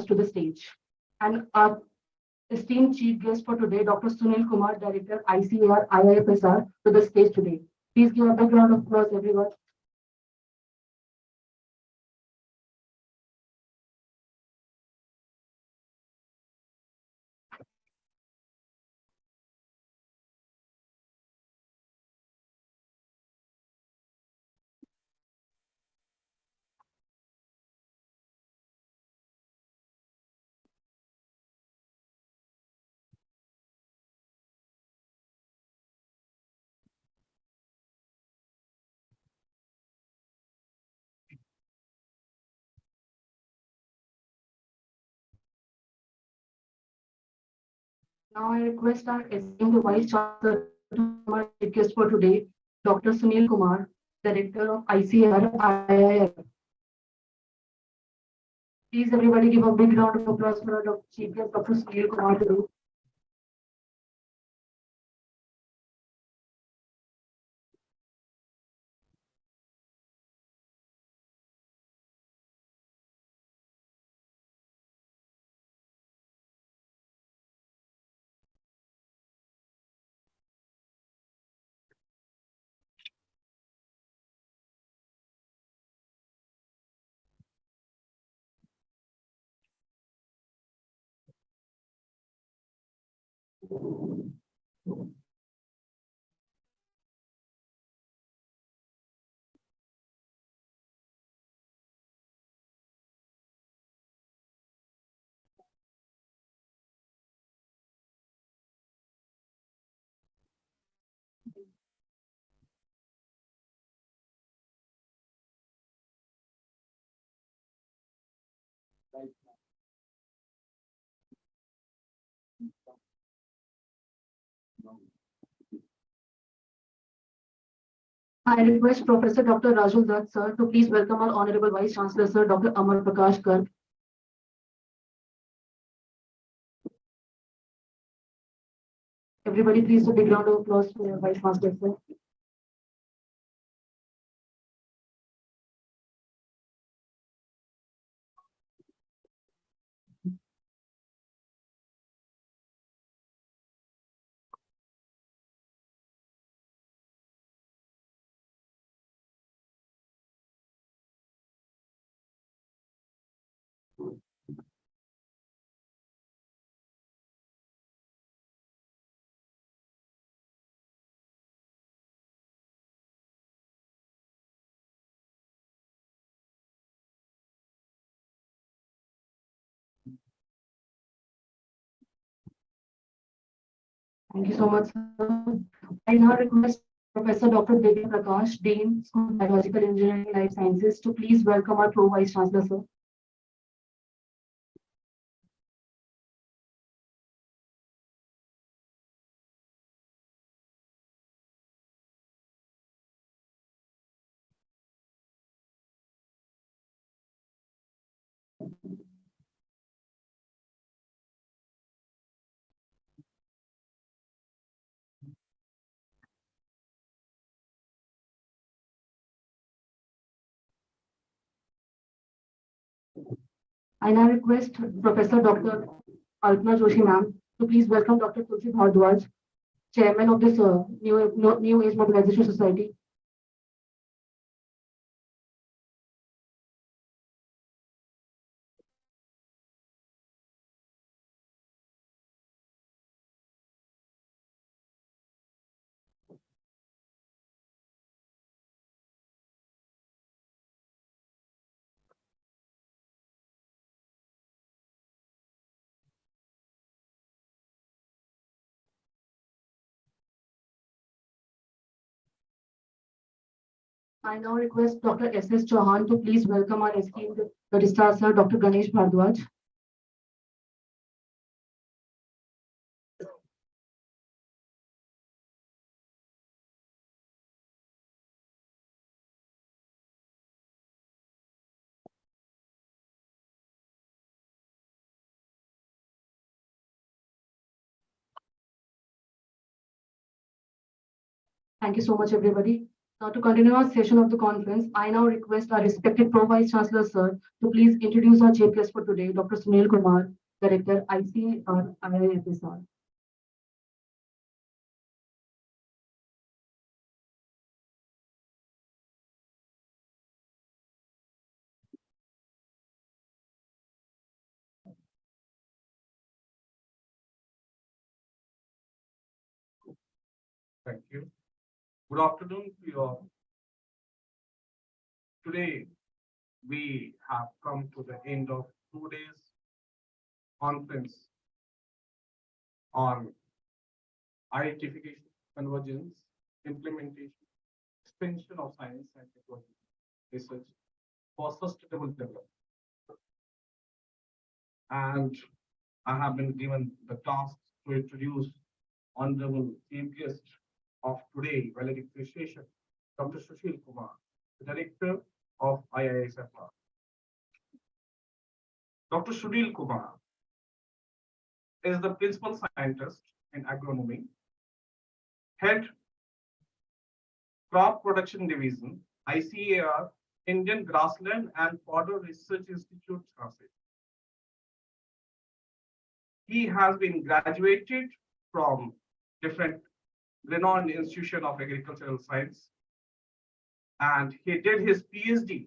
to the stage. And our esteemed chief guest for today, Dr. Sunil Kumar, Director ICAR IIFSR, to the stage today. Please give a big round of applause, everyone. Now I request our esteemed Vice Chancellor to welcome our chief guest for today, Dr. Sunil Kumar, Director of ICAR IIF. Please, everybody, give a big round of applause for our chief guest, Dr. Sunil Kumar. I request Professor Dr. Rajul Dutt, sir, to please welcome our Honorable Vice Chancellor, sir, Dr. Amar Prakash Garg. Everybody, please, a big round of applause for your Vice Chancellor, sir. Thank you so much, sir. I now request Professor Dr. Divya Prakash, Dean, School of Biological Engineering and Life Sciences, to please welcome our Pro Vice Chancellor, sir. I now request Professor Dr. Alpna Joshi, ma'am, to please welcome Dr. Tulsi Bhardwaj, Chairman of this New Age Mobilization Society. I now request Dr. S.S. Chauhan to please welcome our esteemed registrar, sir, Dr. Ganesh Bhardwaj. Thank you so much, everybody. Now, to continue our session of the conference, I now request our respected Pro Vice Chancellor, sir, to please introduce our JPS for today, Dr. Sunil Kumar, Director, ICAR, IIFSR. Thank you. Good afternoon to you all. Today, we have come to the end of 2 days conference on identification, convergence, implementation, extension of science and technology research for sustainable development. And I have been given the task to introduce Honorable Chief Guest of today, Valerie Appreciation, Dr. Sushil Kumar, the Director of IISFR. Dr. Sushil Kumar is the Principal Scientist in Agronomy, Head Crop Production Division, ICAR, Indian Grassland and Fodder Research Institute, Jhansi. He has been graduated from different renowned institution of agricultural science, and he did his PhD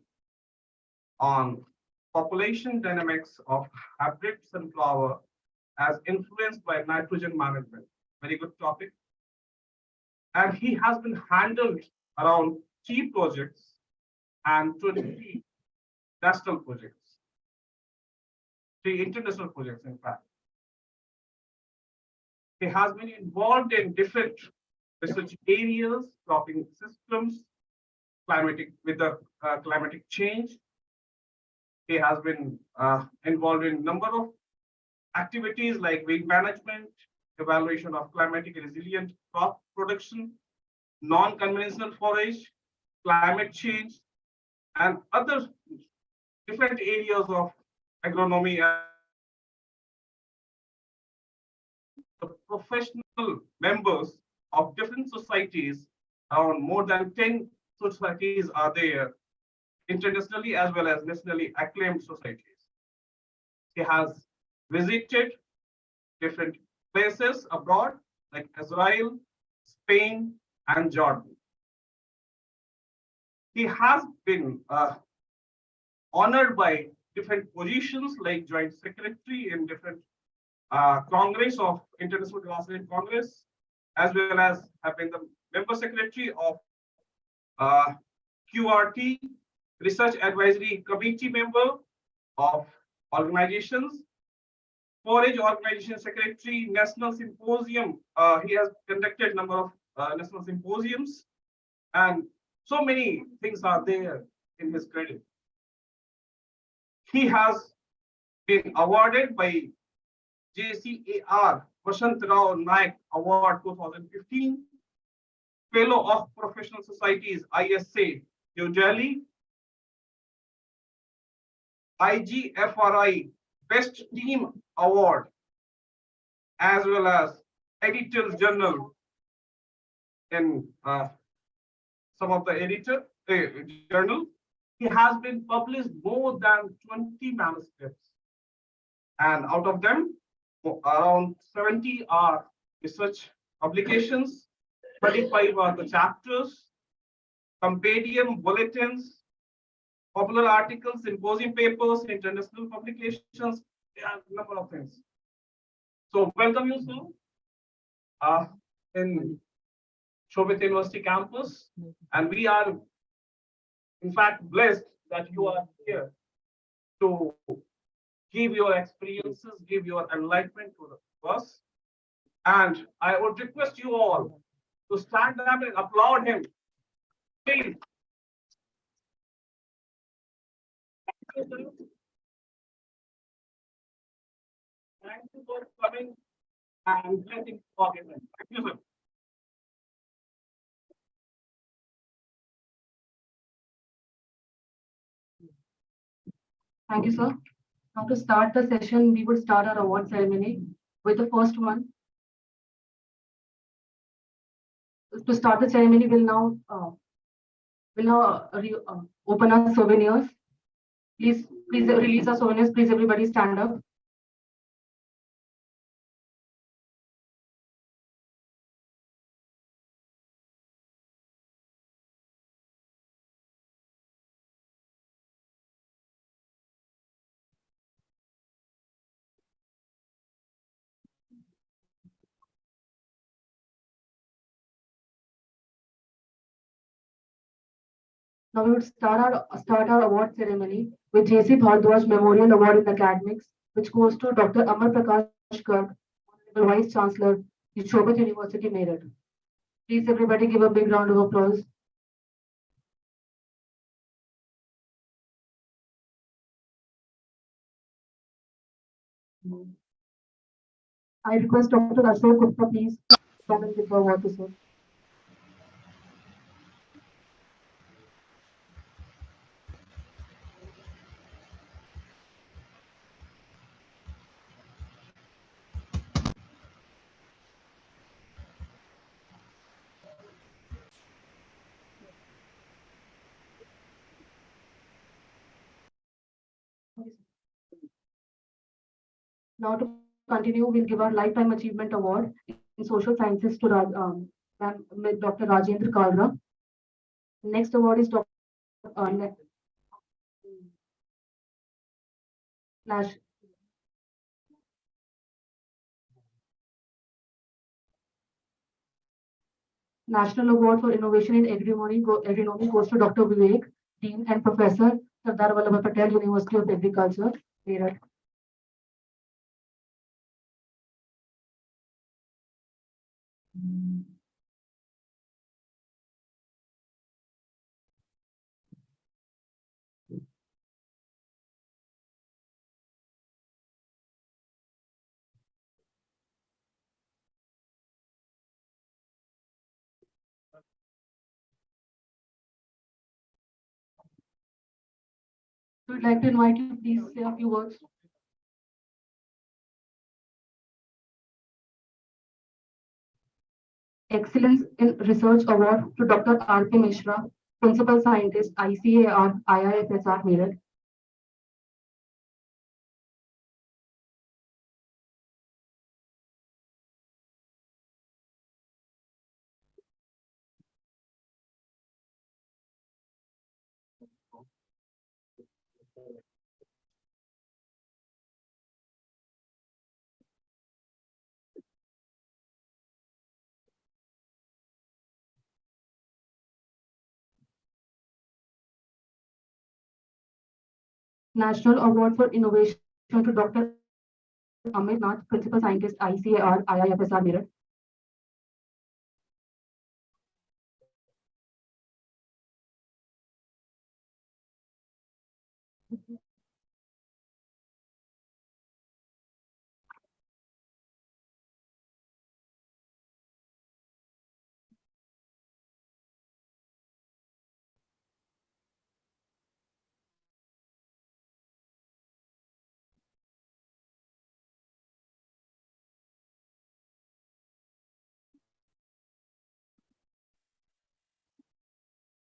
on population dynamics of hybrid sunflower as influenced by nitrogen management. Very good topic. And he has been handled around 3 projects and 20 national projects, 3 international projects, in fact. He has been involved in different research areas, cropping systems, climatic change. He has been involved in a number of activities like weed management, evaluation of climatic resilient crop production, non-conventional forage, climate change, and other different areas of agronomy. The professional members of different societies, around more than 10 societies are there, internationally as well as nationally acclaimed societies. He has visited different places abroad like Israel, Spain, and Jordan. He has been honored by different positions like Joint Secretary in different Congress of International Grassland Congress, as well as have been the Member Secretary of QRT, Research Advisory Committee member of organizations, Forage Organization Secretary, National Symposium. He has conducted a number of national symposiums, and so many things are there in his credit. He has been awarded by JCAR Vashant Rao Naik Award 2015, Fellow of Professional Societies, ISA, New Delhi, IGFRI Best Team Award, as well as Editor's Journal in some of the editor journal. He has been published more than 20 manuscripts, and out of them, around 70 are research publications, 35 are the chapters, compendium, bulletins, popular articles, symposium papers, international publications, a number of things. So welcome you, sir, in Shobhit University campus, and we are in fact blessed that you are here to give your experiences, give your enlightenment to us. And I would request you all to stand up and applaud him. Please. Thank you for coming and blessing for him. Thank you, sir. Thank you, sir. Now, to start the session, we will start our award ceremony with the first one. To start the ceremony, we'll now We'll now open our souvenirs. Please release our souvenirs. Please, everybody stand up. Now we would start our award ceremony with J.C. Bhardwaj Memorial Award in Academics, which goes to Dr. Amar Prakash Garg, Honorable Vice Chancellor, the Shobhit University, Meerut. Please, everybody, give a big round of applause. I request Dr. Ashok Gupta, please come and give the award to sir. Now to continue, we'll give our Lifetime Achievement Award in Social Sciences to Dr. Rajendra Kalra. Next award is Dr. Nash, National Award for Innovation in Agronomy goes to Dr. Vivek, Dean and Professor, Sardar Vallabhbhai Patel, University of Agriculture, Meerut. So we'd like to invite you, please say a few words. Excellence in Research Award to Dr. R.P. Mishra, Principal Scientist, ICAR, IIFSR, Meerut. National Award for Innovation to Dr. Amit Nath, Principal Scientist, ICAR, IIFSR, Meerut.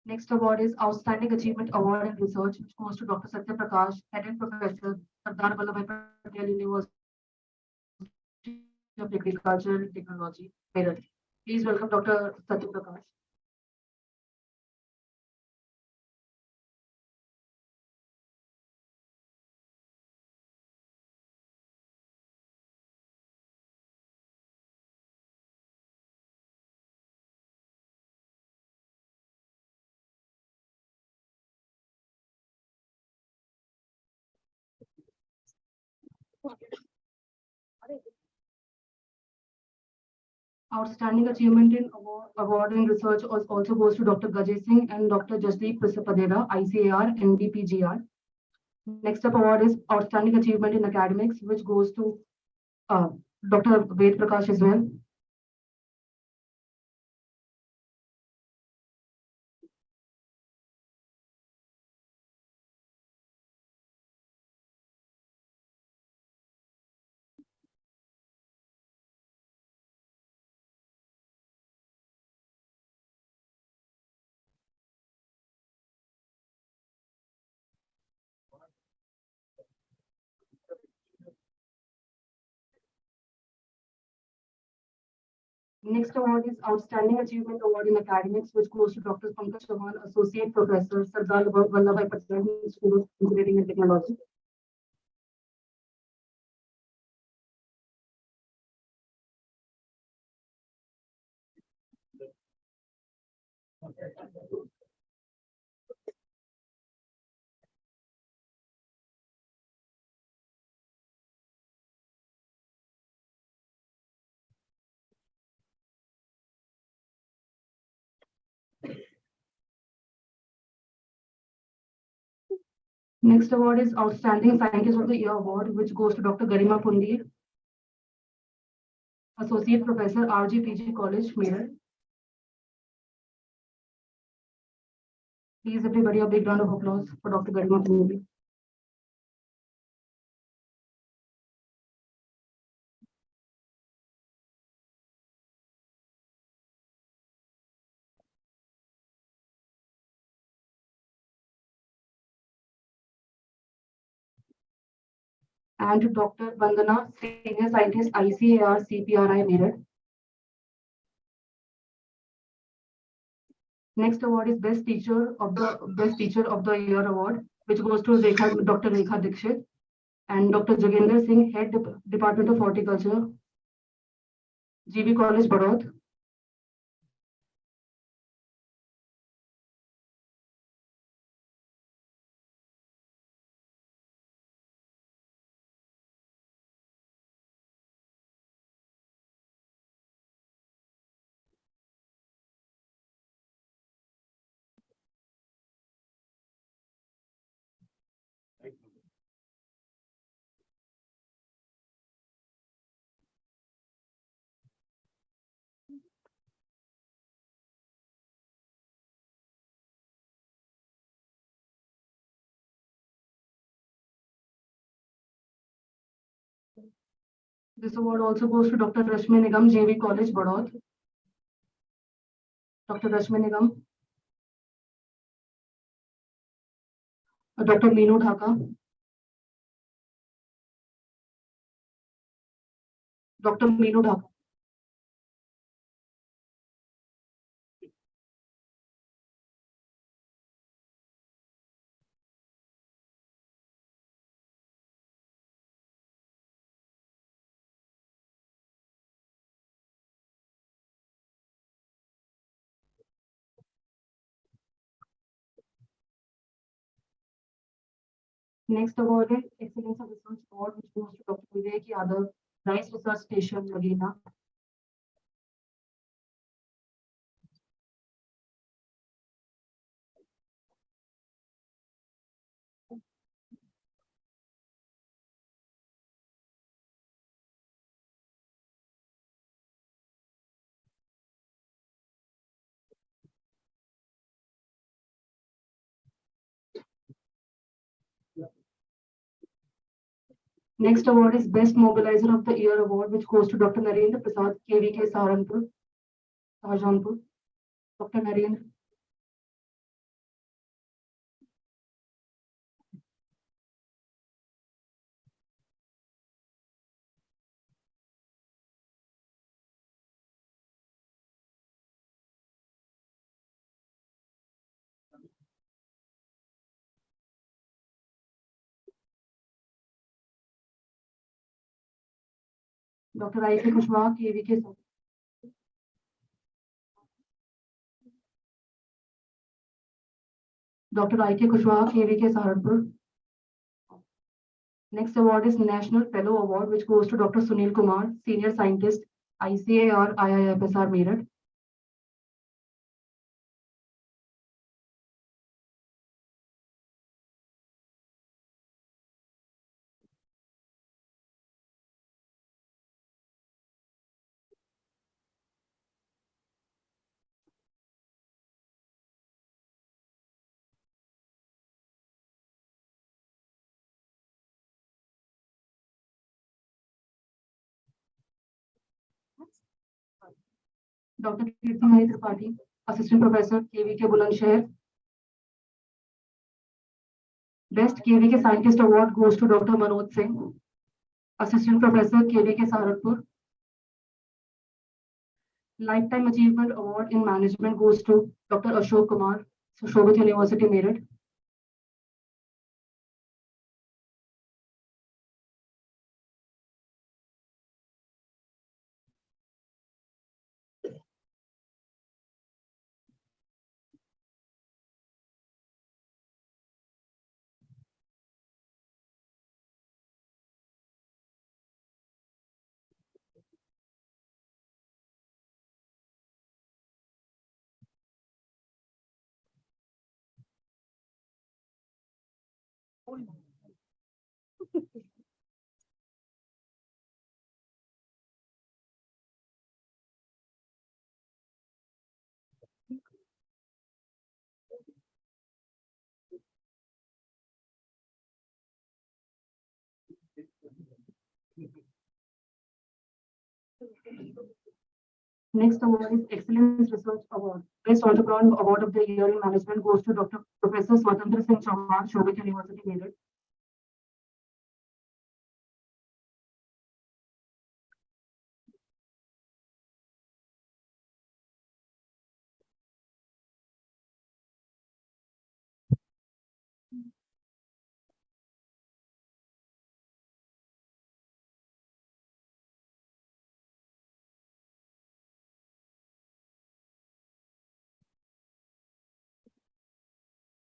Next award is Outstanding Achievement Award in Research, which goes to Dr. Satya Prakash, Head and Professor, Sardar Vallabhbhai Patel, University of Agriculture and Technology, Meerut. Please welcome Dr. Satya Prakash. Outstanding Achievement in Award in Research also goes to Dr. Gajay Singh and Dr. Jasdeep Padera, ICAR, NDPGR. Next up award is Outstanding Achievement in Academics, which goes to uh, Dr. Ved Prakash as well. Next award is Outstanding Achievement Award in Academics, which goes to Dr. Pankaj Chauhan, Associate Professor, Sardar Vallabhbhai Patel School of Engineering and Technology. Next award is Outstanding Scientist of the Year Award, which goes to Dr. Garima Pundir, Associate Professor, RGPG College, Meerut. Please, everybody, a big round of applause for Dr. Garima Pundir. And to Dr. Vandana, Senior Scientist, ICAR CPRI, Meerut. Next award is Best Teacher of the Year Award, which goes to Dr. Rekha Dikshit and Dr. Jogendra Singh, Head Department of Horticulture, GB College, Baroda. This award also goes to Dr. Rashmi Nigam, JV College, Baroda. Dr. Rashmi Nigam, Dr. Meenu Dhaka, Dr. Meenu Dhaka. Next award is Excellence of Research Award, which goes to Dr. Vivek Yadav, Rice Research Station, Lagina. Next award is Best Mobilizer of the Year Award, which goes to Dr. Narendra Prasad, KVK Saharanpur, Shahjahanpur. Dr. Narendra. Dr. I.K. Kushwaha, KVK. Dr. I.K. Kushwaha, KVK Saharanpur. Next award is National Fellow Award, which goes to Dr. Sunil Kumar, Senior Scientist, ICAR IIFSR, Meerut. Dr. Kirti Tripathi, Assistant Professor, KVK Bulandshahr. Best KVK Scientist Award goes to Dr. Manoj Singh, Assistant Professor, KVK Saharanpur. Lifetime Achievement Award in Management goes to Dr. Ashok Kumar, so Shobhit University made it. Next award is Excellence Research Award. Best Entrepreneur Award of the Year in Management goes to Dr. Professor Swatantra Singh Chauhan, Shobhit University made it.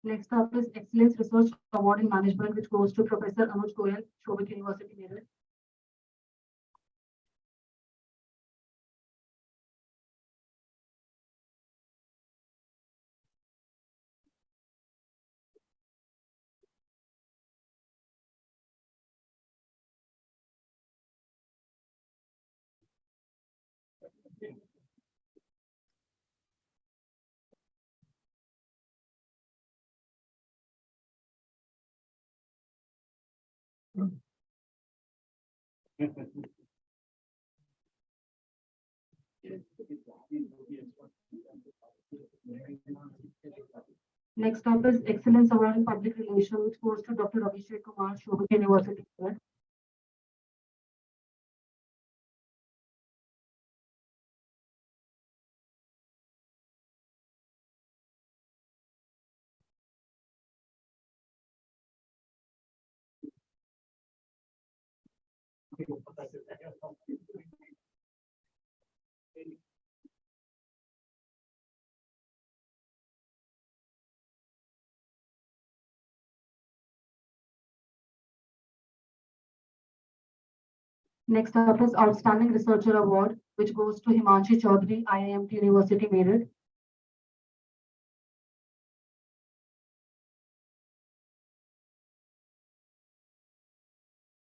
Next up is Excellence Research Award in Management, which goes to Professor Anuj Goyal, Shobhit University made it. Next up is Excellence Award in Public Relations, which goes to Dr. Abhishek Kumar, Shobhit University made it. Next up is Outstanding Researcher Award, which goes to Himanshi Chaudhary, IIMT University made it.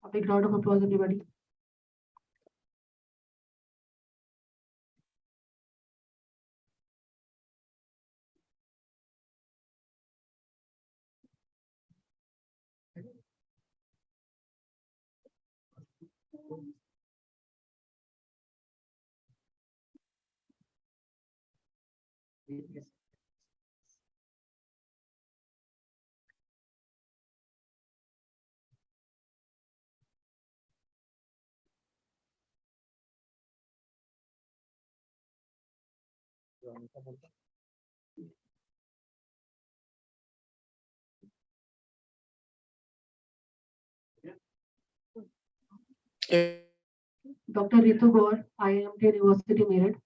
A big round of applause, everybody. Dr. Ritu Gaur, IIMT University made it.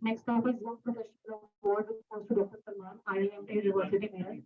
Next up is Young Professional Award, which goes to Dr. Salman, IIMT University made it.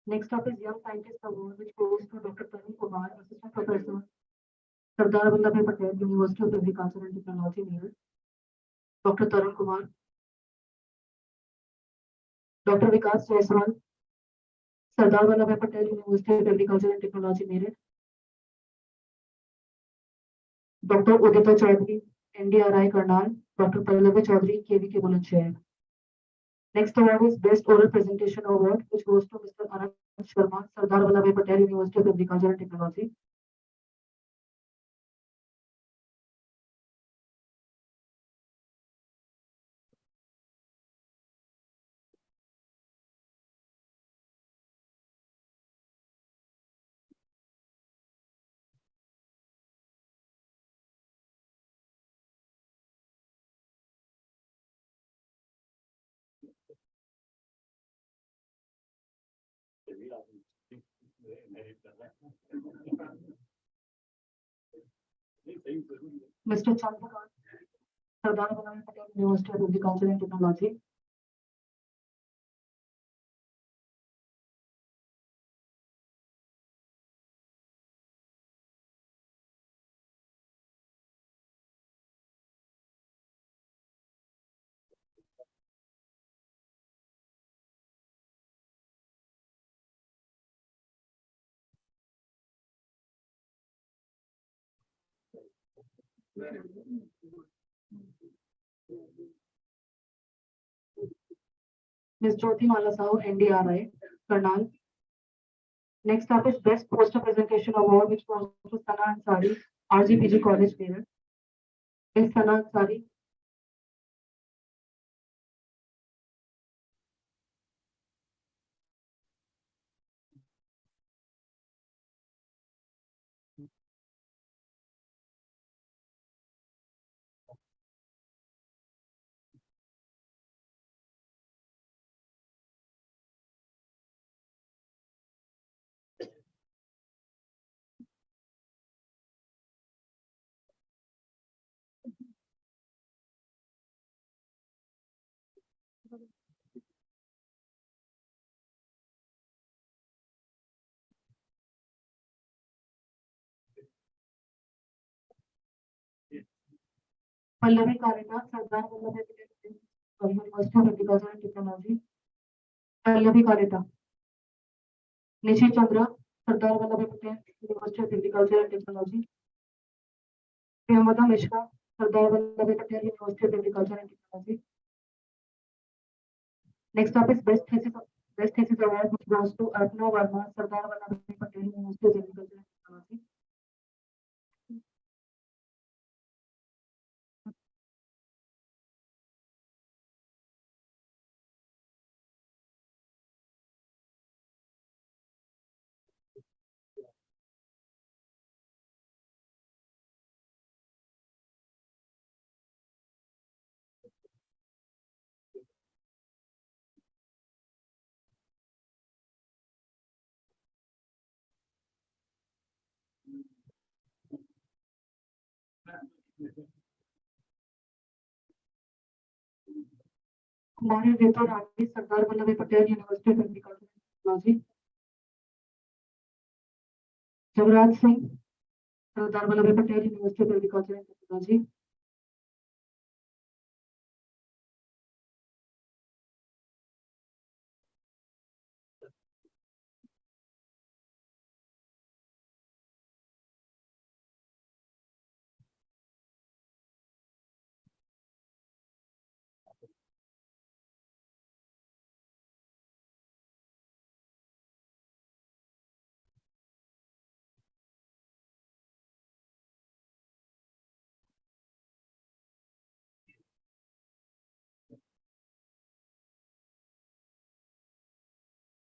Next up is Young Scientist Award, which goes to Dr. Tarun Kumar, Assistant Professor, Sardar Vallabhbhai Patel, University of Agriculture and Technology, Meerut. Dr. Tarun Kumar, Dr. Vikas Jaiswal, Sardar Vallabhbhai Patel, University of Agriculture and Technology, Meerut. Dr. Udita Chaudhary, NDRI, Karnal. Dr. Pallavi Chaudhary, KVK, Bulandshahr. Next award is Best Oral Presentation Award, which goes to Mr. Anand Sharma, Sardar Vallabhbhai Patel, University of Agriculture and Technology. Mr. Chandrakant, Sardar Vallabhbhai Patel, University of Agriculture and Technology. Ms. Jyoti Mala Sahu, NDRI, Karnal. Next up is Best Poster Presentation Award, which goes to Sana Ansari, RGPG College, Meerut. Ms. Sana Ansari. Pallavi Karita, Sardar Vallabhbhai Patel, University of Agriculture and Technology. Pallavi Karita. Nishi Chandra, Sardar Vallabhbhai Patel, University of Agriculture and Technology. Priyamvada Mishra, Sardar Vallabhbhai Patel, University of Agriculture and Technology. Next up is Best Thesis Award, which goes to Arpana Verma, Sardar Vallabhbhai Patel, University of Agriculture and Technology. Kumari Rito Rani, Sardar Vallabhbhai Patel, University of Agriculture and Technology. Jagraj Singh, Sardar Vallabhbhai Patel, University of Agriculture and Technology.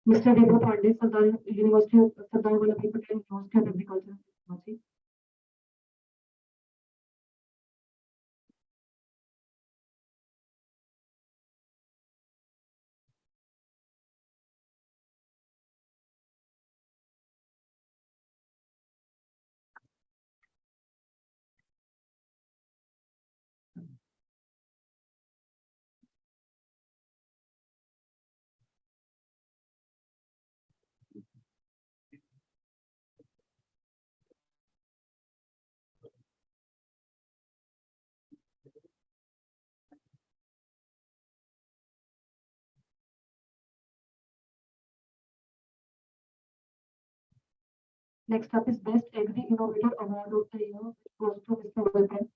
Mr. Vibhu Pandey, Sardar Vallabhbhai Patel, University of Agriculture and Technology. Next up is Best Agri Innovator Award of the Year, which goes to Mr. Wilton.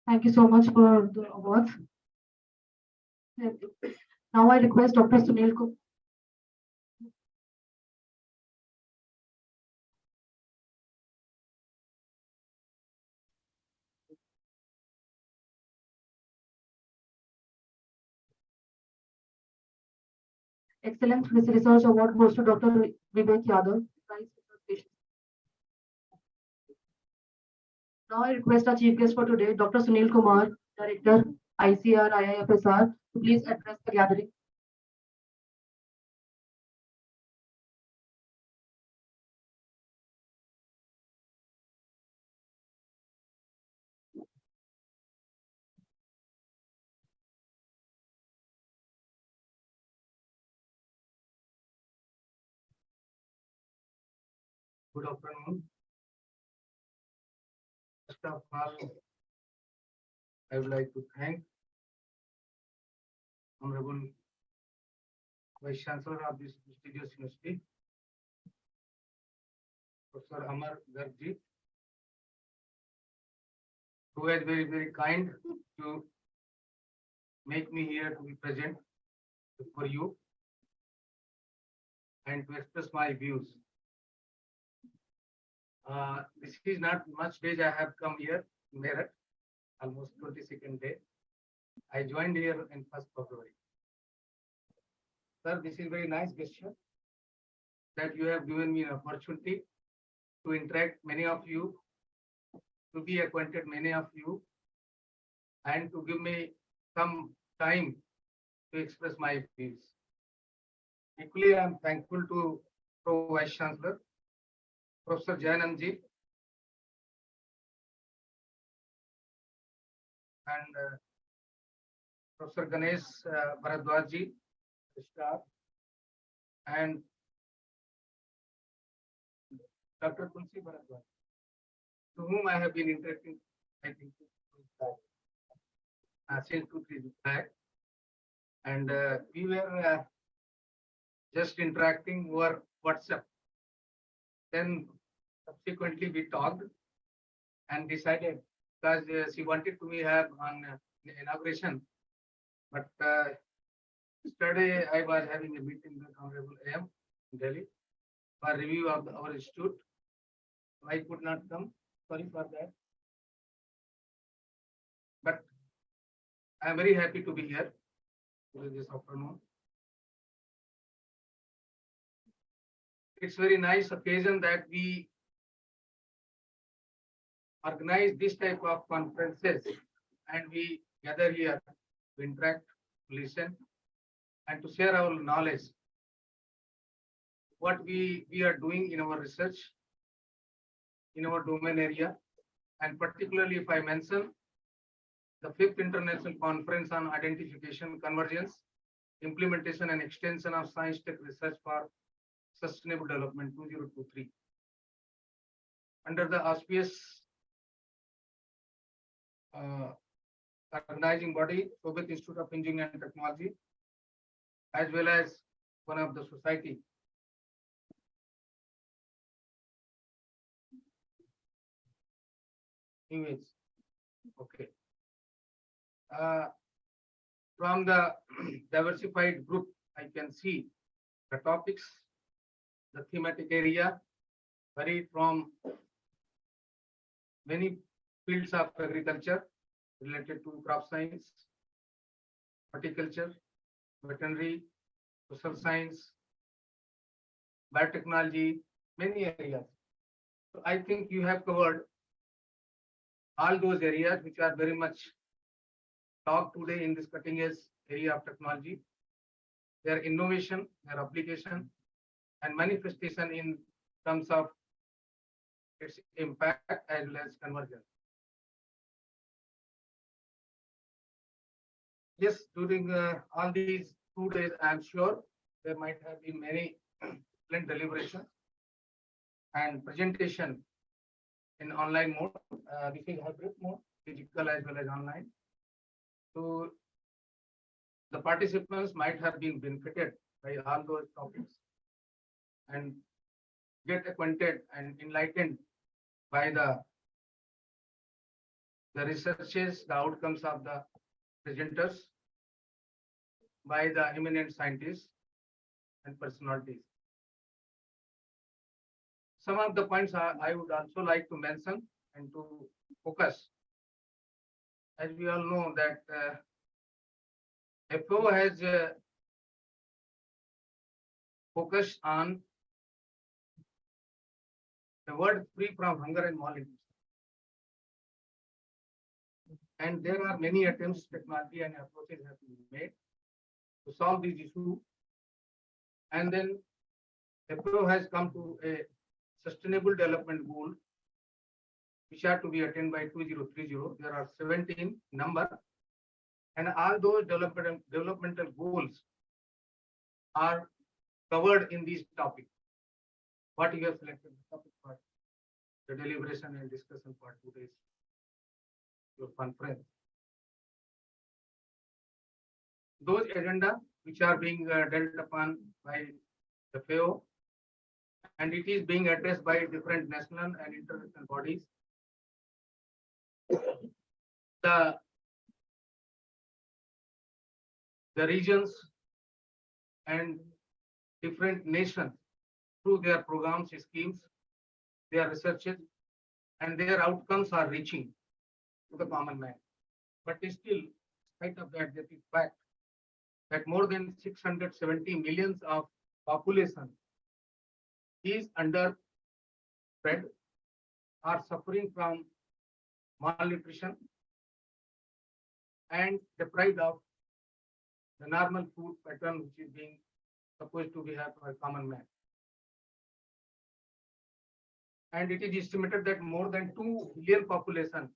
Thank you so much for the awards. Now I request Dr. Sunil Kumar. Excellence Research Award goes to Dr. Vivek Yadav. Vice President. Now I request our chief guest for today, Dr. Sunil Kumar, Director, ICR, IIFSR, to please address the gathering. Good afternoon. First of all, I would like to thank Honorable Vice Chancellor of this prestigious university, Professor Amar Garg, who is very kind to make me here to be present for you and to express my views. This is not much days I have come here in Meerut, almost 22nd day. I joined here in 1st February. Sir, this is very nice gesture that you have given me an opportunity to interact many of you, to be acquainted many of you, and to give me some time to express my views. Equally, I am thankful to Pro Vice Chancellor, Professor Jayanandji, and Professor Ganesh Bharadwajji, staff, and Dr. Tulsi Bharadwaj, to whom I have been interacting, I think, since 2-3 weeks back. And we were just interacting over WhatsApp. Then subsequently we talked and decided, because she wanted to have on inauguration, but yesterday I was having a meeting with Honorable AM in Delhi for review of our institute. I could not come. Sorry for that. But I am very happy to be here this afternoon. It's very nice occasion that we organize this type of conferences and we gather here to interact, to listen, and to share our knowledge. What we are doing in our research, in our domain area, and particularly if I mention the 5th International Conference on Identification, Convergence, Implementation and Extension of Science Tech Research for Sustainable Development 2023. Under the auspice organizing body, Shobhit Institute of Engineering and Technology, as well as one of the society. Image. Okay. From the diversified group, I can see the topics, the thematic area varied from many fields of agriculture related to crop science, horticulture, veterinary, social science, biotechnology, many areas. So I think you have covered all those areas which are very much talked today in this cutting edge area of technology, their innovation, their application, and manifestation in terms of its impact as well as conversion. Yes, during all these 2 days, I am sure there might have been many excellent deliberations and presentation in online mode. This is hybrid mode, physical as well as online. So the participants might have been benefited by all those topics and get acquainted and enlightened by the researches, the outcomes of the presenters, by the eminent scientists and personalities. Some of the points I would also like to mention and to focus. As we all know that FAO has focused on a world free from hunger and malnutrition. And there are many attempts, technology and approaches have been made to solve this issue. And then FAO has come to a sustainable development goal, which are to be attained by 2030. There are 17 number, and all those developmental goals are covered in this topic. What you have selected the topic for the deliberation and discussion for today's your conference. Those agenda which are being dealt upon by the FAO, and it is being addressed by different national and international bodies. The regions and different nations through their programs, schemes, their researches, and their outcomes are reaching to the common man. But still, in spite of that, that is fact that more than 670 millions of population is underfed, are suffering from malnutrition and deprived of the normal food pattern which is being supposed to be have for a common man. And it is estimated that more than 2 billion population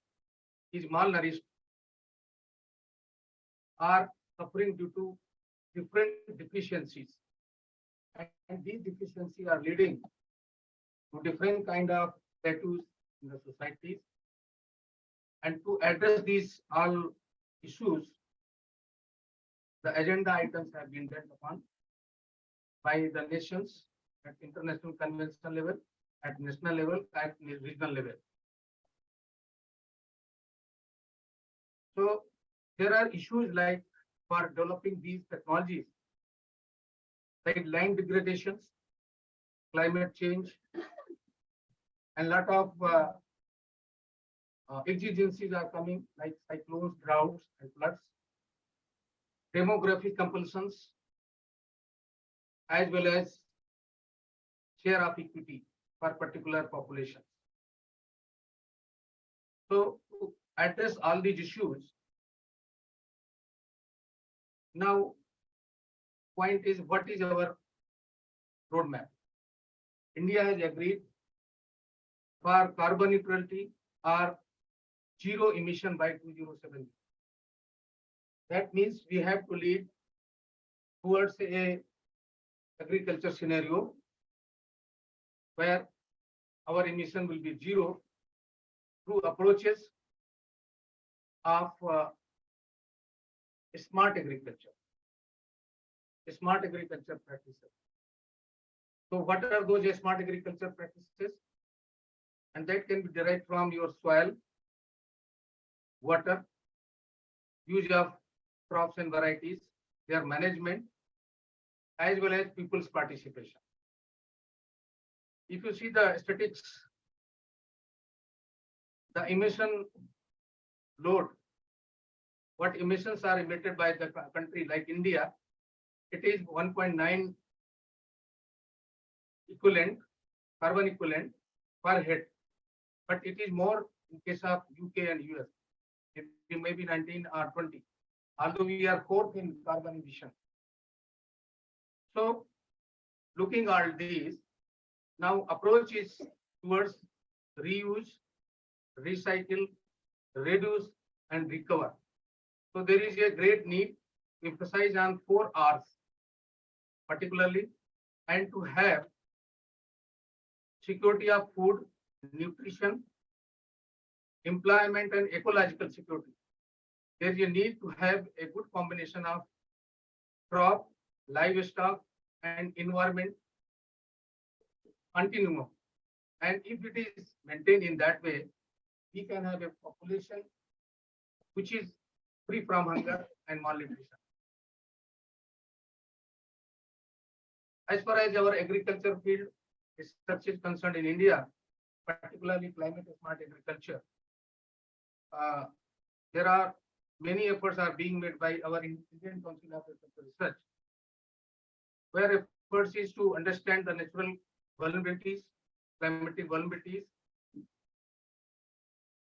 is malnourished, are suffering due to different deficiencies. And these deficiencies are leading to different kind of status in the societies. And to address these all issues, the agenda items have been dealt upon by the nations at international convention level, at national level, at regional level. So there are issues like for developing these technologies, like land degradations, climate change, and lot of exigencies are coming like cyclones, droughts, and floods, demographic compulsions, as well as share of equity for particular populations. So to address all these issues, now point is what is our roadmap? India has agreed for carbon neutrality or zero emission by 2070. That means we have to lead towards a agriculture scenario where our emission will be zero through approaches of smart agriculture practices. So what are those smart agriculture practices? And that can be derived from your soil, water, use of crops and varieties, their management, as well as people's participation. If you see the statistics the emission load, what emissions are emitted by the country like India, it is 1.9 equivalent, carbon equivalent per head. But it is more in case of UK and US. It may be 19 or 20, although we are fourth in carbon emission. So looking at these, now approach is towards reuse, recycle, reduce, and recover. So there is a great need to emphasize on 4 Rs particularly, and to have security of food, nutrition, employment, and ecological security. There is a need to have a good combination of crop, livestock, and environment continuum. And if it is maintained in that way, we can have a population which is free from hunger and malnutrition. As far as our agriculture field research is concerned in India, particularly climate smart agriculture, there are many efforts are being made by our Indian Council of Agricultural Research, where efforts is to understand the natural vulnerabilities, climatic vulnerabilities,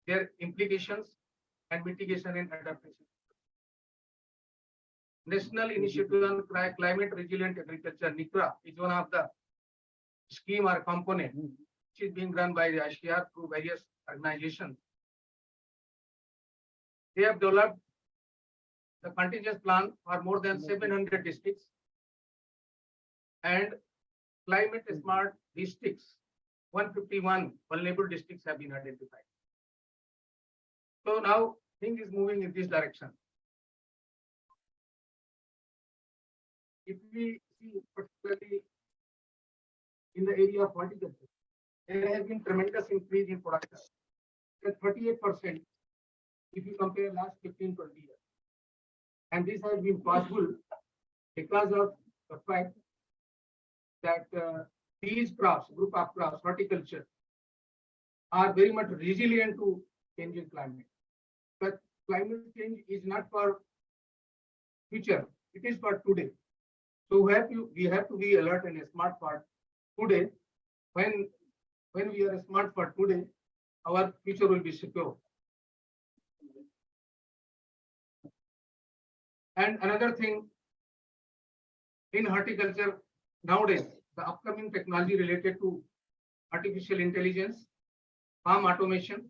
their implications, and mitigation and adaptation. National Initiative on Climate Resilient Agriculture, NICRA, is one of the scheme or component which is being run by the ICR through various organizations. They have developed the continuous plan for more than 700 districts, and climate smart districts, 151 vulnerable districts have been identified. So now things is moving in this direction. If we see particularly in the area of horticulture, there has been tremendous increase in production, 38% if you compare last 15-20 years. And this has been possible because of the fact that these crops, group of crops, horticulture, are very much resilient to changing climate. But climate change is not for future, it is for today. So we have to be alert and smart for today. When we are smart for today, our future will be secure. And another thing in horticulture nowadays, the upcoming technology related to artificial intelligence, farm automation,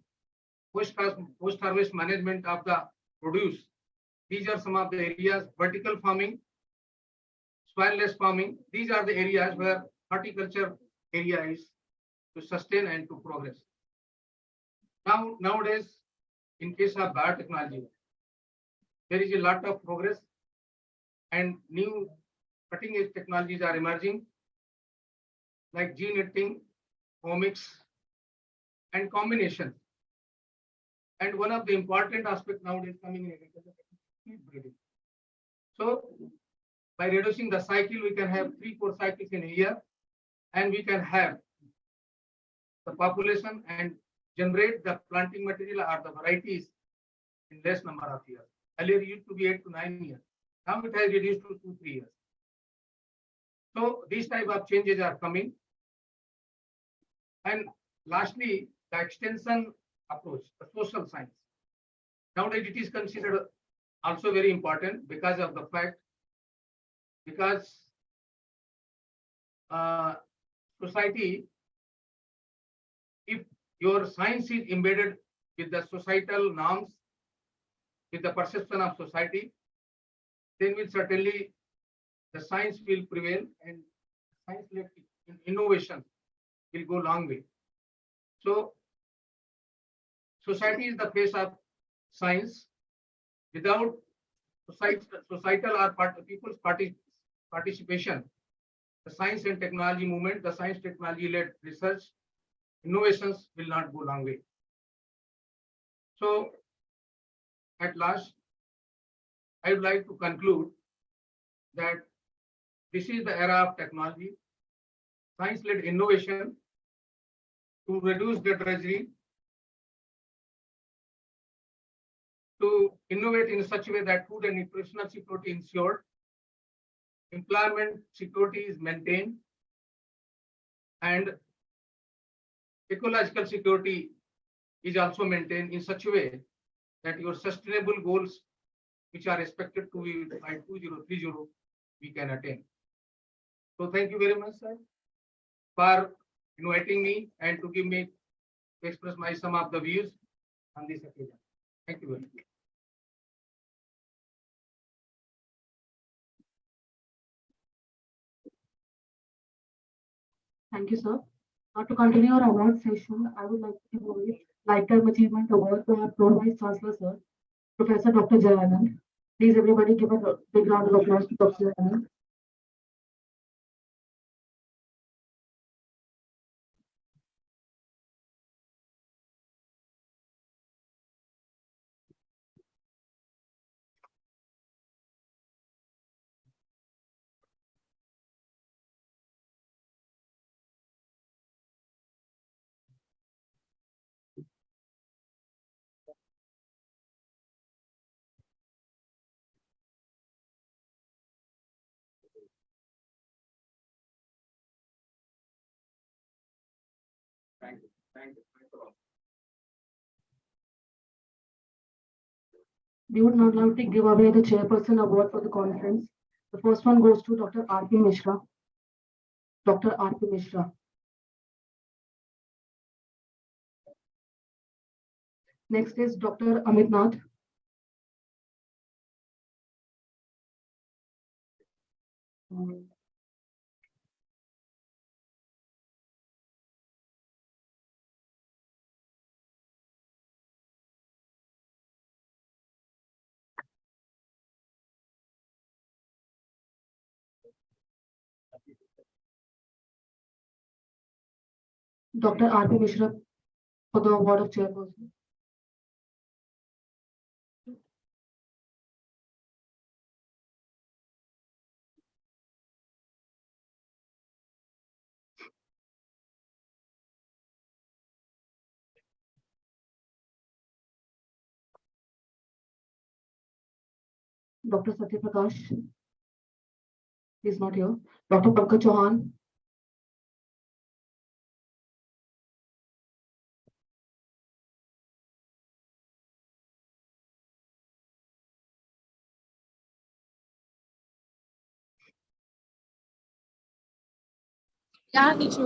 post-harvest management of the produce. These are some of the areas. Vertical farming, soil-less farming. These are the areas where horticulture area is to sustain and to progress. Nowadays, in case of biotechnology, there is a lot of progress and new cutting-edge technologies are emerging, like gene editing, omics, and combination. And one of the important aspects nowadays coming in agriculture is seed breeding. So by reducing the cycle, we can have 3-4 cycles in a year, and we can have the population and generate the planting material or the varieties in less number of years. Earlier it used to be 8 to 9 years. Now it has reduced to 2-3 years. So these type of changes are coming. And lastly, the extension approach, the social science. Nowadays it is considered also very important because of the fact, because society, if your science is embedded with the societal norms, with the perception of society, then will certainly the science will prevail and science-led innovation will go long way. So society is the face of science. Without societal or people's participation, the science and technology movement, the science technology led research, innovations will not go long way. So at last, I would like to conclude that this is the era of technology, science-led innovation to reduce the drudgery, to innovate in such a way that food and nutritional security ensured, employment security is maintained, and ecological security is also maintained in such a way that your sustainable goals, which are expected to be by 2030, we can attain. So thank you very much, sir, for inviting me and to give me to express my some of the views on this occasion. Thank you very much. Thank you, sir. Now, to continue our award session, I would like to give away Lifetime Achievement Award to our Pro Vice Chancellor, sir, Professor Dr. Jayanand. Please, everybody, give a big round of applause to Dr. Jayanand. Thank you. Thank you. Thanks a lot. We would now like to give away the Chairperson Award for the conference. The first one goes to Dr. R.P. Mishra. Dr. R.P. Mishra. Next is Dr. Amit Nath. Dr. R.P. Mishra for the award of Chairperson. Dr. Satya Prakash is not here. Dr. Pankaj Chauhan. क्या issue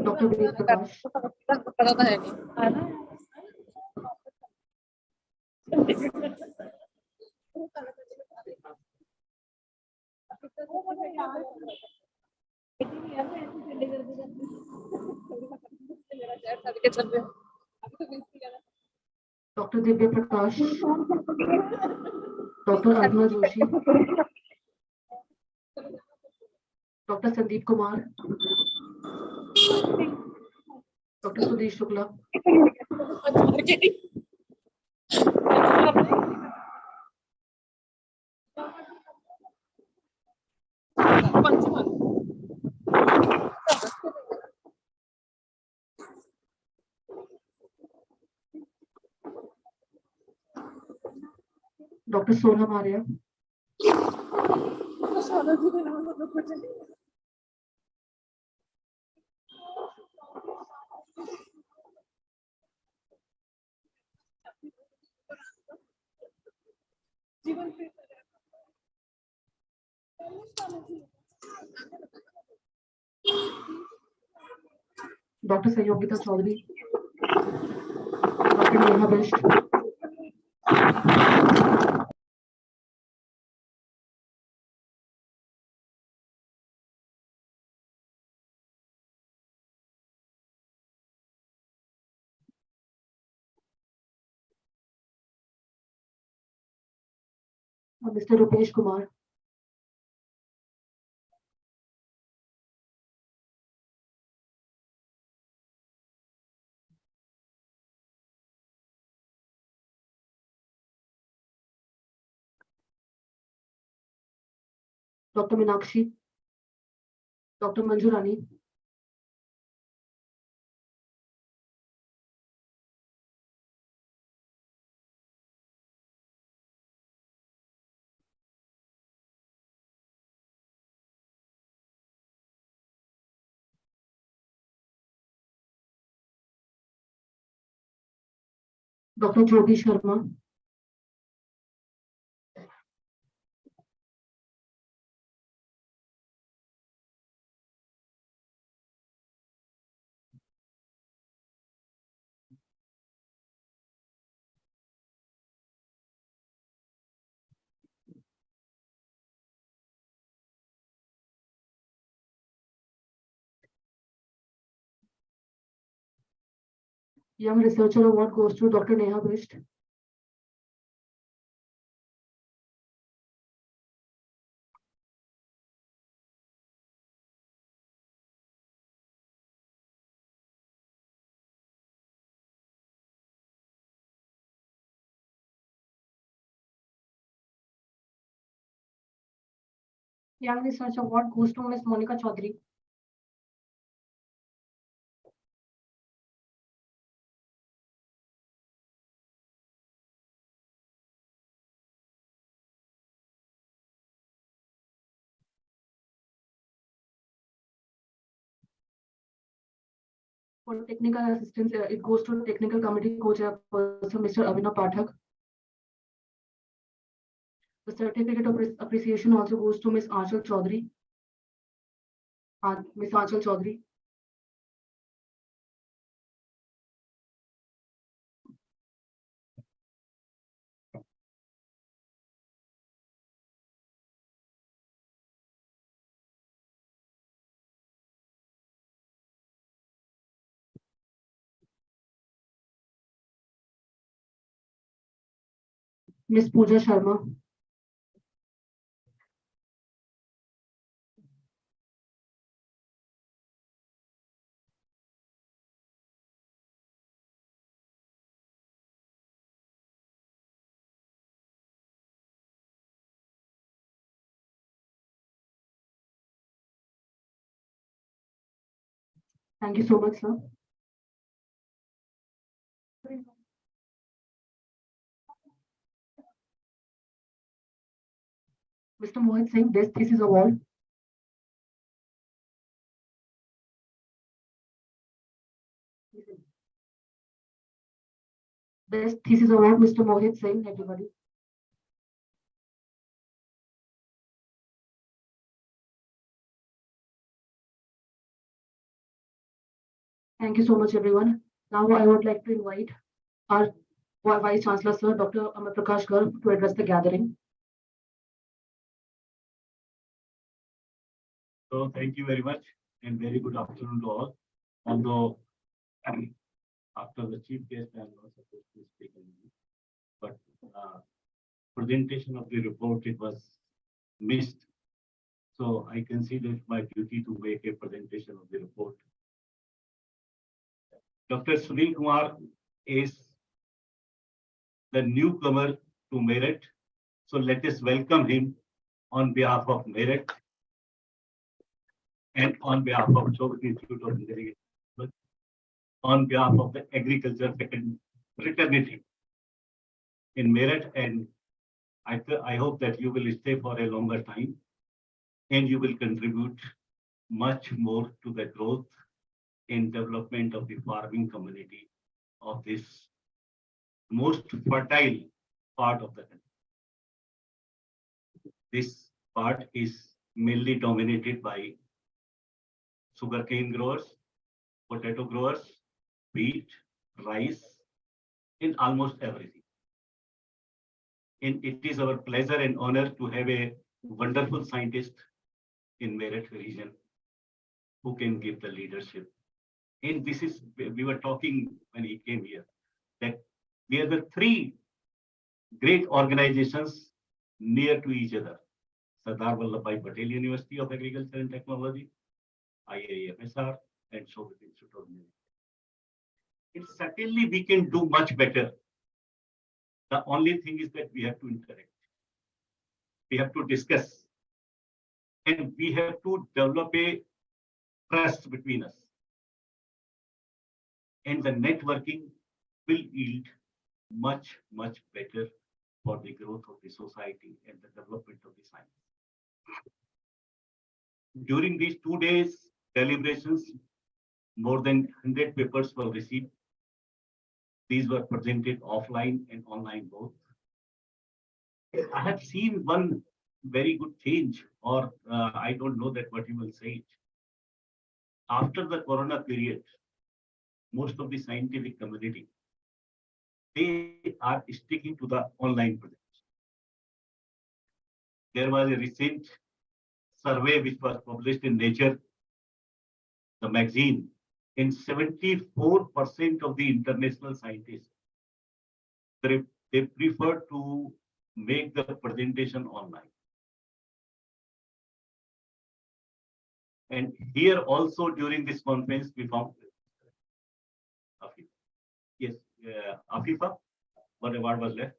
Dr. Ved Prakash. पता तो है नहीं Dr. Divya Prakash. Dr. Aruna Joshi. Dr. Sandeep Kumar. Dr. Sudesh Shukla. Dr. Sonam Arya. Dr. Sayogita Chaudhary. Dr. Neha Best. Mr. Rupesh Kumar. Dr. Minakshi. Dr. Manjurani. Dr. Jyoti Sharma. Young Researcher Award goes to Dr. Neha Bisht. Young Research Award goes to Ms. Monica Chaudhary. For technical assistance, it goes to Technical Committee Co-Chairperson, Mr. Abhinav Pathak. The certificate of appreciation also goes to Ms. Aanchal Chaudhary. Ms. Aanchal Chaudhary. Ms. Pooja Sharma. Thank you so much, sir. Mr. Mohit Singh, Best Thesis Award. Best Thesis Award, Mr. Mohit Singh, everybody. Thank you so much, everyone. Now I would like to invite our Vice Chancellor, Sir, Dr. Amar Prakash Garg, to address the gathering. So thank you very much and very good afternoon to all. Although after the chief guest, I am not supposed to speak anymore. But presentation of the report, it was missed. So I consider it my duty to make a presentation of the report. Dr. Sunil Kumar is the newcomer to Merit. So let us welcome him on behalf of Merit and on behalf of Shobhit Institute of Engineering, on behalf of the agriculture fraternity in Merit. And I hope that you will stay for a longer time and you will contribute much more to the growth and development of the farming community of this most fertile part of the country. This part is mainly dominated by sugarcane growers, potato growers, wheat, rice, in almost everything. And it is our pleasure and honor to have a wonderful scientist in Merit region who can give the leadership. And this is, we were talking when he came here, that we are the three great organizations near to each other. Sardar Vallabhbhai Patel University of Agriculture and Technology, IIFSR, and Shobhit Institute of Engineering. And certainly we can do much better. The only thing is that we have to interact. We have to discuss. And we have to develop a trust between us. And the networking will yield much, much better for the growth of the society and the development of the science. During these 2 days deliberations, more than 100 papers were received. These were presented offline and online both. I have seen one very good change, or I don't know that what you will say it. After the Corona period, most of the scientific community, they are sticking to the online projects. There was a recent survey which was published in Nature, the magazine, in 74% of the international scientists, they prefer to make the presentation online. And here also during this conference, we found Afifa. Yes, Afifa, what award was left?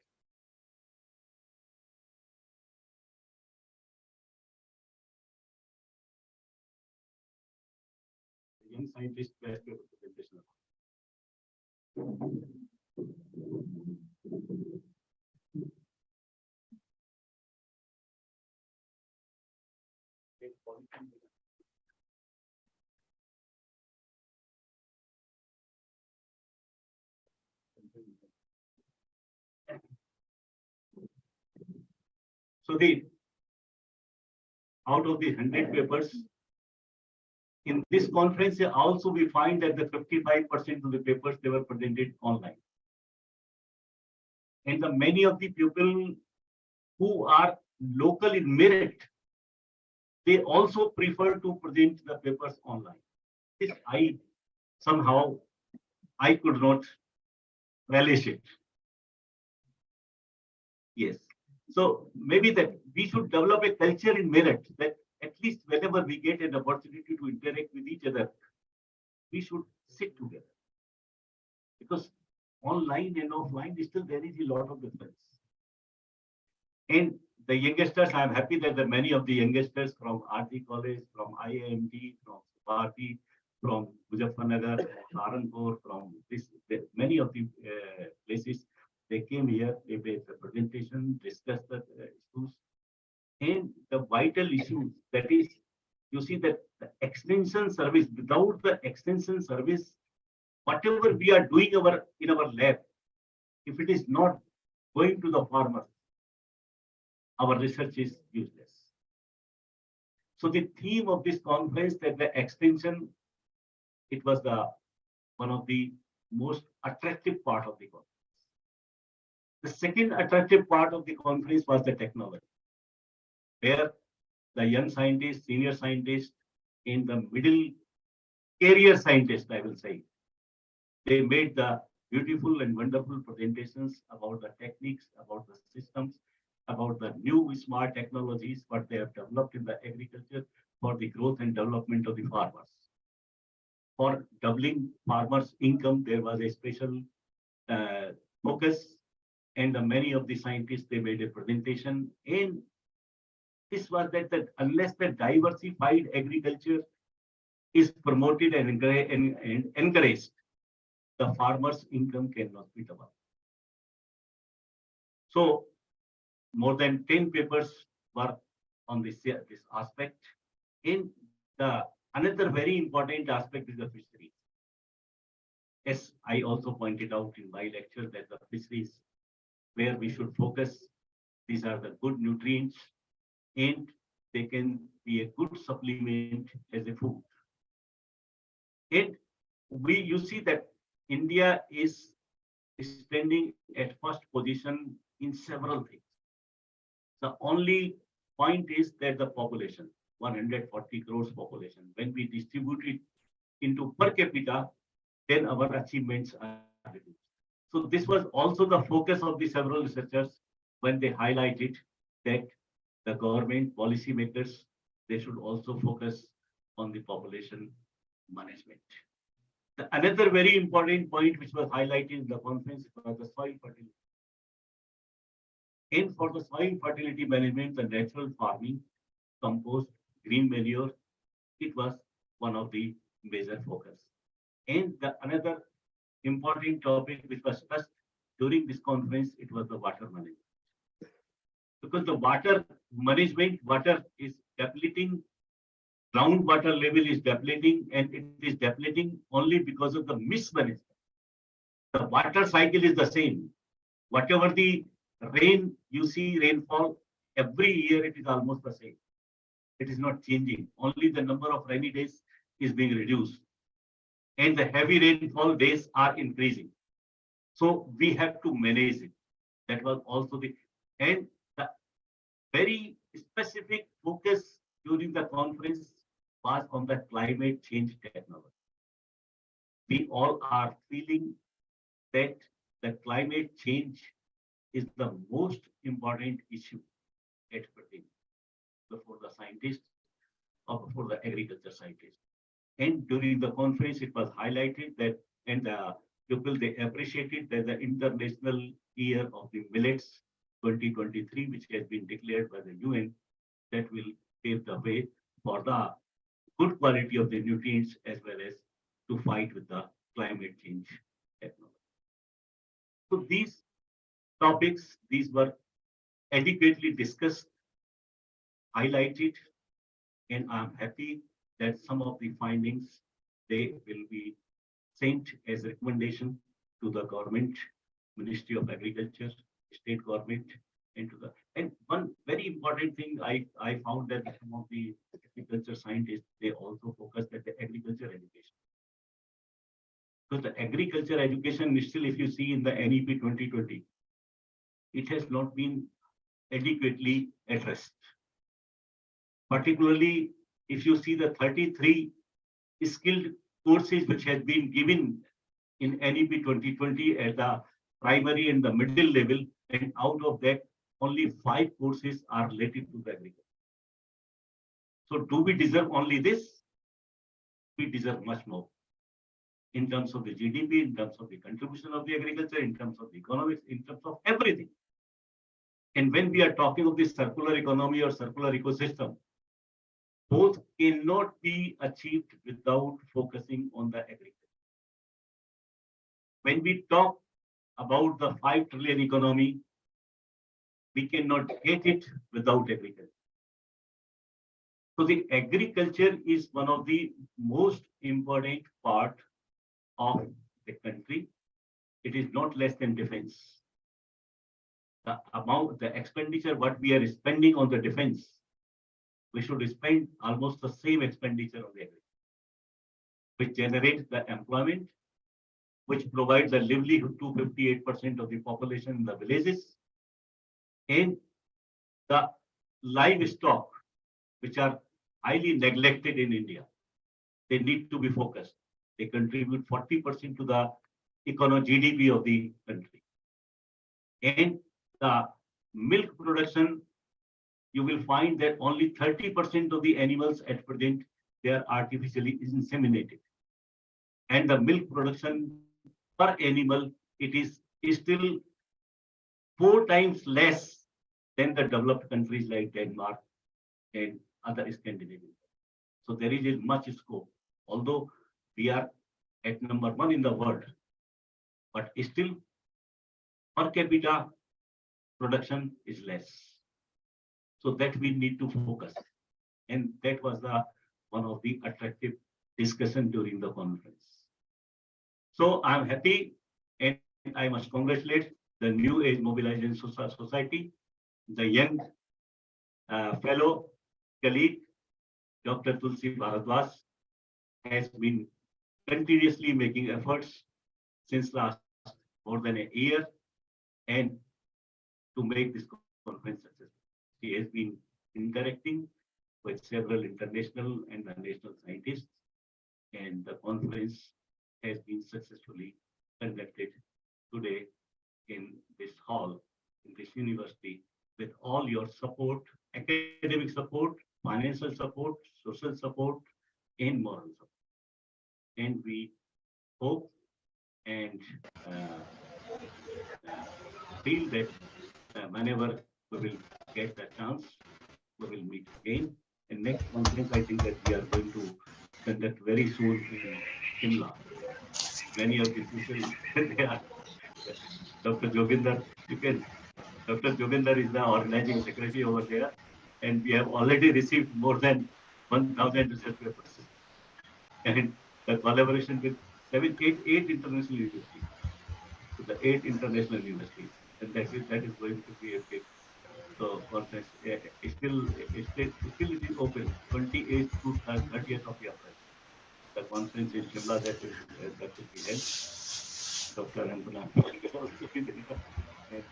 Young scientist best paper presentation. So out of the 100 papers, in this conference also we find that the 55% of the papers, they were presented online. And the many of the people who are local in merit, they also prefer to present the papers online. This somehow I could not relish it. Yes. So maybe that we should develop a culture in merit, that at least whenever we get an opportunity to interact with each other, we should sit together. Because online and offline, still there is a lot of difference. And the youngsters, I am happy that many of the youngsters from RT College, from IIMT, from Bharati, from Muzaffarnagar, from Saranpur, from many of the places, they came here, they made the presentation, discussed the issues, and the vital issues, that is, you see that the extension service, without the extension service, whatever we are doing in our lab, if it is not going to the farmer, our research is useless. So the theme of this conference, that the extension, it was one of the most attractive part of the conference. The second attractive part of the conference was the technology, where the young scientists, senior scientists, and the middle career scientists, I will say, they made the beautiful and wonderful presentations about the techniques, about the systems, about the new smart technologies, what they have developed in the agriculture for the growth and development of the farmers. For doubling farmers' income, there was a special focus, and many of the scientists, they made a presentation. And this was that unless the diversified agriculture is promoted and encouraged, the farmers' income cannot be doubled. So more than 10 papers were on this aspect. And another very important aspect is the fisheries. As I also pointed out in my lecture, that the fisheries where we should focus, these are the good nutrients, and they can be a good supplement as a food. And you see that India is standing at first position in several things. The only point is that the population, 140 crores population, when we distribute it into per capita, then our achievements are reduced. So this was also the focus of the several researchers when they highlighted that the government policymakers, they should also focus on the population management. Another very important point which was highlighted in the conference was the soil fertility. And for the soil fertility management, the natural farming, compost, green manure, it was one of the major focus. And another important topic which was discussed during this conference, it was the water management. Because the water management, water is depleting, groundwater level is depleting, and it is depleting only because of the mismanagement. The water cycle is the same. Whatever the rain you see, rainfall, every year it is almost the same. It is not changing. Only the number of rainy days is being reduced. And the heavy rainfall days are increasing. So we have to manage it. That was also and the very specific focus during the conference was on the climate change technology. We all are feeling that the climate change is the most important issue at present before the scientists or before the agriculture scientists. And during the conference, it was highlighted that, and the people, they appreciated that the International Year of the Millets 2023, which has been declared by the UN, that will pave the way for the good quality of the nutrients as well as to fight with the climate change technology. So these topics, these were adequately discussed, highlighted, and I'm happy that some of the findings, they will be sent as recommendation to the government, Ministry of Agriculture, state government, and to the, and one very important thing I found that some of the agriculture scientists, they also focus at the agriculture education. Because the agriculture education still, if you see in the NEP 2020, it has not been adequately addressed. Particularly, if you see the 33 skilled courses which has been given in NEP 2020 at the primary and the middle level, and out of that, only 5 courses are related to the agriculture. So do we deserve only this? We deserve much more in terms of the GDP, in terms of the contribution of the agriculture, in terms of the economics, in terms of everything. And when we are talking of the circular economy or circular ecosystem, both cannot be achieved without focusing on the agriculture. When we talk about the 5 trillion economy, we cannot get it without agriculture. So the agriculture is one of the most important part of the country. It is not less than defense. The amount, the expenditure, what we are spending on the defense, we should spend almost the same expenditure on the agriculture, which generates the employment, which provides the livelihood to 58% of the population in the villages, and the livestock, which are highly neglected in India. They need to be focused. They contribute 40% to the economic GDP of the country. And the milk production, you will find that only 30% of the animals at present, they are artificially inseminated. And the milk production per animal, it is still 4 times less than the developed countries like Denmark and other Scandinavian. So there is much scope. Although we are at number 1 in the world, but still per capita production is less. So that we need to focus. And that was one of the attractive discussion during the conference. So I'm happy, and I must congratulate the New Age Mobilization Society, the young fellow colleague, Dr. Tulsi Bharadwaj, has been continuously making efforts since last more than a year, and to make this conference successful. She has been interacting with several international and national scientists, and the conference has been successfully conducted today in this hall, in this university, with all your support, academic support, financial support, social support, and moral support. And we hope and feel that whenever we will get the chance, we will meet again. And next conference, I think that we are going to conduct very soon in Shimla. Many of the people, they are Dr. Joginder, Dr. Joginder is the organizing secretary over there, and we have already received more than 1,000 research papers. And the collaboration with 8 international universities. the 8 international universities, and that is going to be a big so conference. Still it is open 28th to 30th of April. The conference in Shimla that will be held. Dr. Ampana will also be there. And,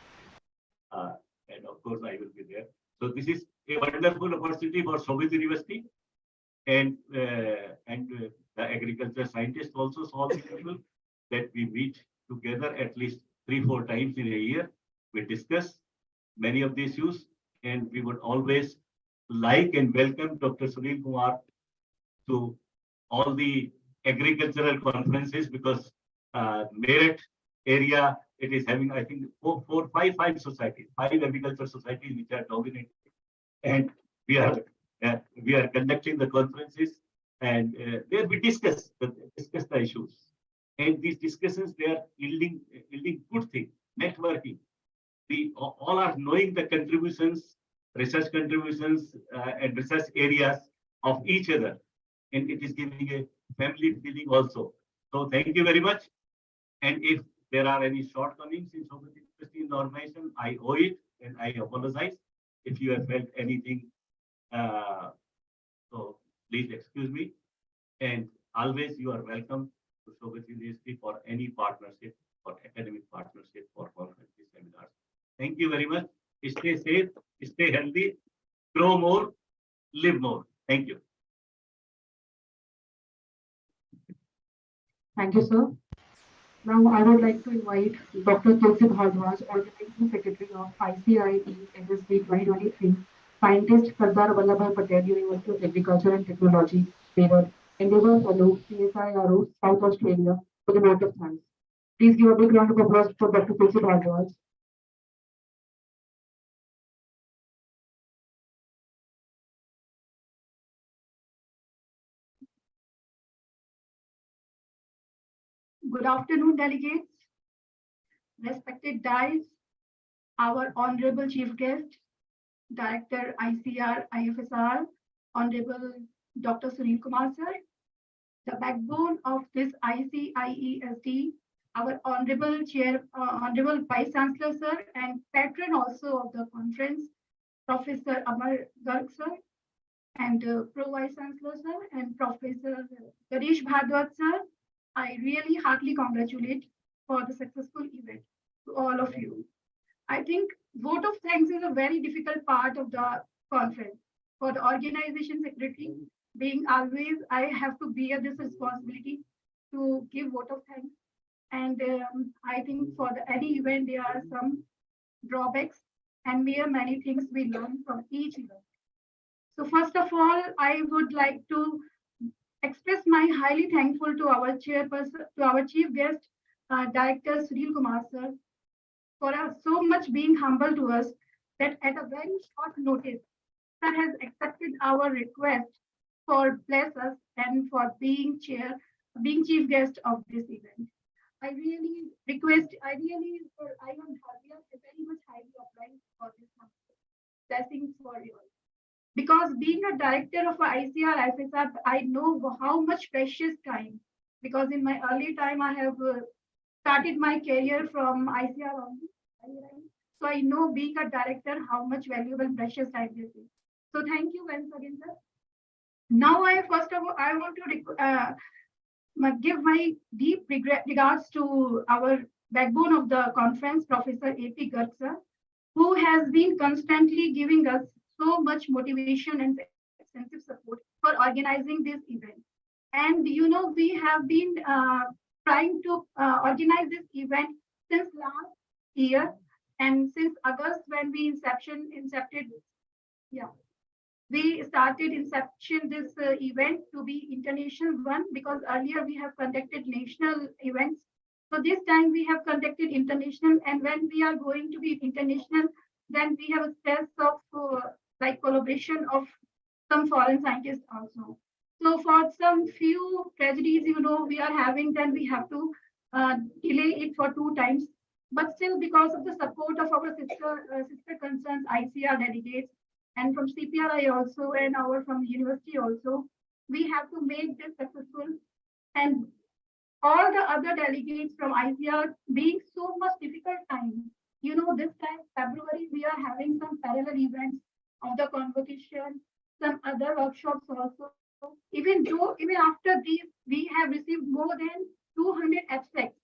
uh, and of course I will be there. So this is a wonderful opportunity for Shobhit University and the agriculture scientists also solve people that we meet together at least 3-4 times in a year. We discuss many of the issues, and we would always like and welcome Dr. Sunil Kumar to all the agricultural conferences because Meerut area, it is having, I think, five societies, 5 agriculture societies which are dominating. And we are conducting the conferences and where we discuss the issues. And these discussions, they are yielding good thing, networking. We all are knowing the contributions, research contributions and research areas of each other. And it is giving a family feeling also. So thank you very much. And if there are any shortcomings in the organization, I owe it and I apologize if you have felt anything. So please excuse me. And always you are welcome to Shobhit University for any partnership, for academic partnership, for conferences, seminars. Thank you very much. Stay safe, stay healthy, grow more, live more. Thank you. Thank you, sir. Now, I would like to invite Dr. Tulsi Bhardwaj, Organizing Secretary of ICIE SSB 2023, Scientist Sardar Vallabhbhai Patel University of Agriculture and Technology, Meerut, Endeavour Fellow, CSIRO, South Australia, for the vote of thanks. Please give a big round of applause for Dr. Tulsi Bhardwaj. Good afternoon, delegates, respected dais, our Honorable Chief Guest, Director ICR IFSR, Honorable Dr. Sunil Kumar sir, the backbone of this ICIESD, our Honorable Chair, Honorable Vice Chancellor sir, and patron also of the conference, Professor Amar Garg sir, and Pro Vice Chancellor sir, and Professor Ganesh Bhardwaj sir. I really heartily congratulate for the successful event to all of you. I think vote of thanks is a very difficult part of the conference. For the organization secretary, being always, I have to bear this responsibility to give vote of thanks. And I think for any event, there are some drawbacks and many things we learn from each event. So first of all, I would like to express my highly thankful to our chairperson, to our chief guest, Director Sunil Kumar sir, for so much being humble to us that at a very short notice, sir has accepted our request for bless us and for being chief guest of this event. I really request, I am very much highly obliged for this blessing for you all. Because being a director of a ICR IFSR, I know how much precious time. Because in my early time, I have started my career from ICR only. So I know being a director, how much valuable precious time this is. So thank you once again, sir. Now I first of all, I want to give my deep regards to our backbone of the conference, Professor A.P. Garg sir, who has been constantly giving us so much motivation and extensive support for organizing this event. And you know, we have been trying to organize this event since last year and since August when we we started inception this event to be international one because earlier we have conducted national events. So this time we have conducted international, and when we are going to be international, then we have a sense of like collaboration of some foreign scientists also. So for some few tragedies, you know, we are having, then we have to delay it for 2 times. But still, because of the support of our sister concerns, ICR delegates, and from CPRI also, and our from the university also, we have to make this successful. And all the other delegates from ICR being so much difficult time. You know, this time, February, we are having some parallel events of the convocation, some other workshops also. Even after these, we have received more than 200 abstracts.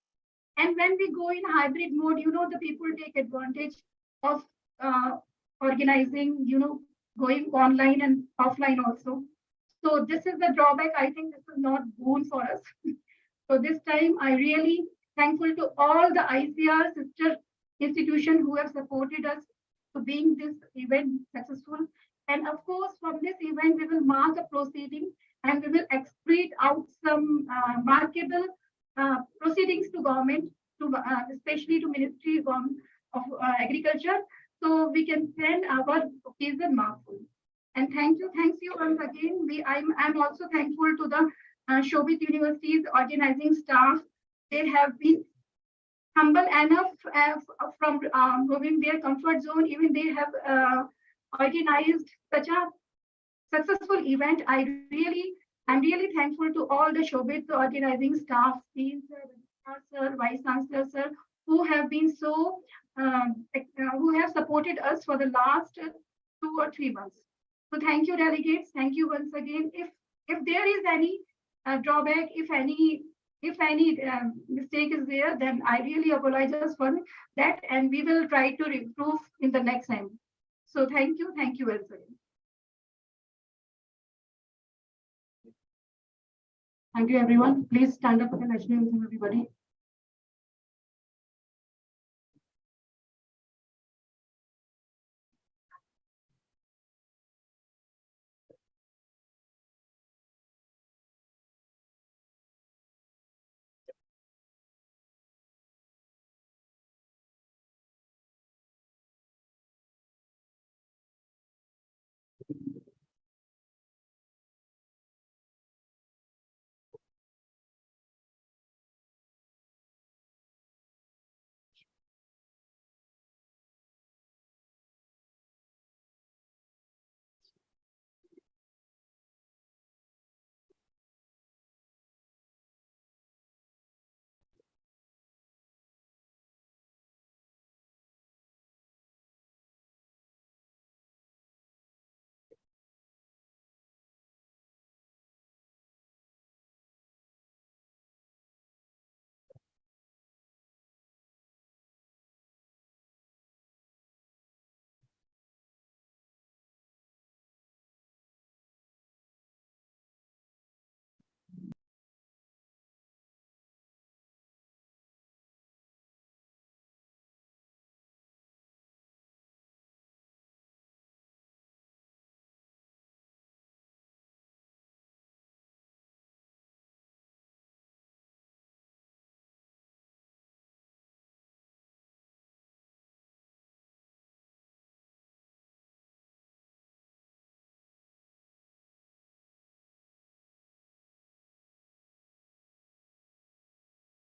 And when we go in hybrid mode, you know, the people take advantage of organizing, you know, going online and offline also. So this is the drawback. I think this is not boon for us. So this time, I really thankful to all the ICR sister institution who have supported us to being this event successful. And of course, from this event, we will mark a proceeding and we will excrete out some markable proceedings to government, to especially to Ministry of Agriculture, so we can send our occasion markful. And thanks you once again. I'm also thankful to the Shobhit University's organizing staff. They have been humble enough from moving their comfort zone. Even they have organized such a successful event. I'm really thankful to all the Shobhit organizing staff, Dean sir, Vice Chancellor sir, who have been so who have supported us for the last 2 or 3 months. So thank you, delegates. Thank you once again. If there is any drawback, if any mistake is there, then I really apologize for that, and we will try to improve in the next time. So thank you once again. Thank you, everyone. Please stand up for the national anthem, everybody.